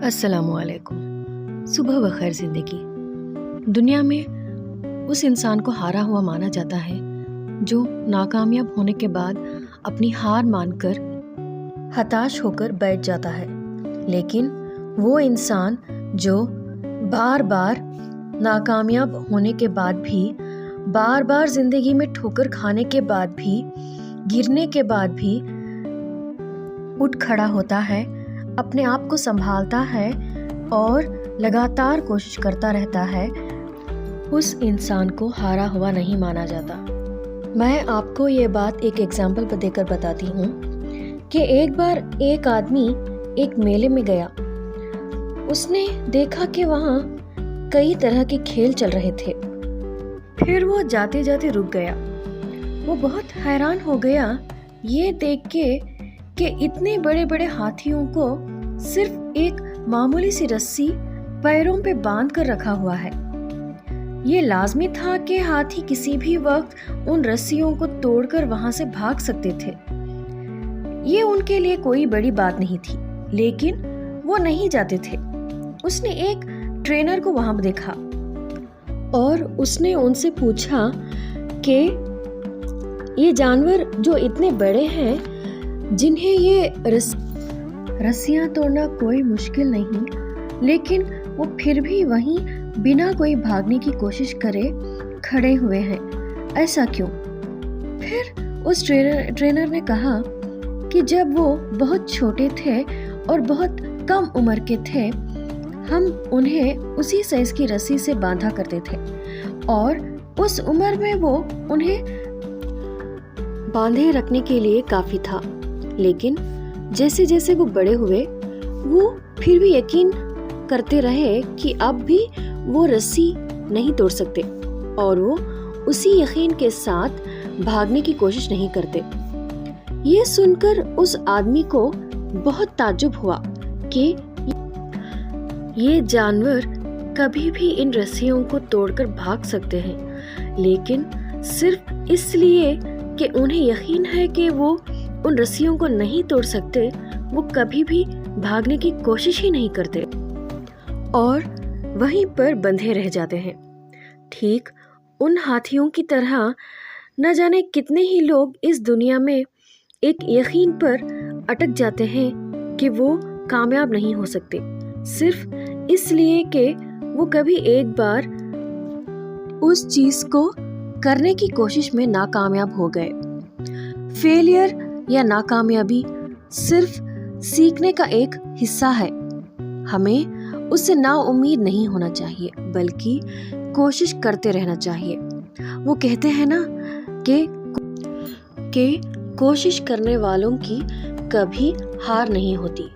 السلام علیکم۔ صبح بخیر زندگی۔ دنیا میں اس انسان کو ہارا ہوا مانا جاتا ہے جو ناکامیاب ہونے کے بعد اپنی ہار مان کر ہتاش ہو کر بیٹھ جاتا ہے، لیکن وہ انسان جو بار بار ناکامیاب ہونے کے بعد بھی، بار بار زندگی میں ٹھوکر کھانے کے بعد بھی، گرنے کے بعد بھی اٹھ کھڑا ہوتا ہے، اپنے آپ کو سنبھالتا ہے اور لگاتار کوشش کرتا رہتا ہے، اس انسان کو ہارا ہوا نہیں مانا جاتا۔ میں آپ کو یہ بات ایک ایگزامپل پر دے کر بتاتی ہوں کہ ایک بار ایک آدمی ایک میلے میں گیا۔ اس نے دیکھا کہ وہاں کئی طرح کے کھیل چل رہے تھے۔ پھر وہ جاتے جاتے رک گیا۔ وہ بہت حیران ہو گیا یہ دیکھ کے کہ اتنے بڑے بڑے ہاتھیوں کو صرف ایک معمولی سی رسی پیروں پہ باندھ کر رکھا ہوا ہے۔ یہ لازمی تھا کہ ہاتھی کسی بھی وقت ان رسیوں کو توڑ کر وہاں سے بھاگ سکتے تھے۔ یہ ان کے لیے کوئی بڑی بات نہیں تھی، لیکن وہ نہیں جاتے تھے۔ اس نے ایک ٹرینر کو وہاں دیکھا اور اس نے ان سے پوچھا کہ یہ جانور جو اتنے بڑے ہیں، جنہیں یہ رسیاں توڑنا کوئی مشکل نہیں، لیکن وہ پھر بھی وہیں بنا کوئی بھاگنے کی کوشش کرے کھڑے ہوئے ہیں، ایسا کیوں؟ پھر اس ٹرینر نے کہا کہ جب وہ بہت چھوٹے تھے اور بہت کم عمر کے تھے، ہم انہیں اسی سائز کی رسی سے باندھا کرتے تھے اور اس عمر میں وہ انہیں باندھے رکھنے کے لیے کافی تھا، لیکن جیسے جیسے وہ بڑے ہوئے، وہ پھر بھی یقین کرتے رہے کہ اب بھی وہ رسی نہیں توڑ سکتے، اور وہ اسی یقین کے ساتھ بھاگنے کی کوشش نہیں کرتے۔ یہ سن کر اس آدمی کو بہت تعجب ہوا کہ یہ جانور کبھی بھی ان رسیوں کو توڑ کر بھاگ سکتے ہیں، لیکن صرف اس لیے کہ انہیں یقین ہے کہ وہ ان رسیوں کو نہیں توڑ سکتے، وہ کبھی بھی بھاگنے کی کوشش ہی نہیں کرتے اور وہیں پر بندھے رہ جاتے ہیں۔ ٹھیک ان ہاتھیوں کی طرح نہ جانے کتنے ہی لوگ اس دنیا میں ایک یقین پر اٹک جاتے ہیں کہ وہ کامیاب نہیں ہو سکتے، صرف اس لیے کہ وہ کبھی ایک بار اس چیز کو کرنے کی کوشش میں ناکامیاب ہو گئے۔ فیلئر یا ناکامیابی صرف سیکھنے کا ایک حصہ ہے۔ ہمیں اس سے نا امید نہیں ہونا چاہیے، بلکہ کوشش کرتے رہنا چاہیے۔ وہ کہتے ہیں نا کہ کوشش کرنے والوں کی کبھی ہار نہیں ہوتی۔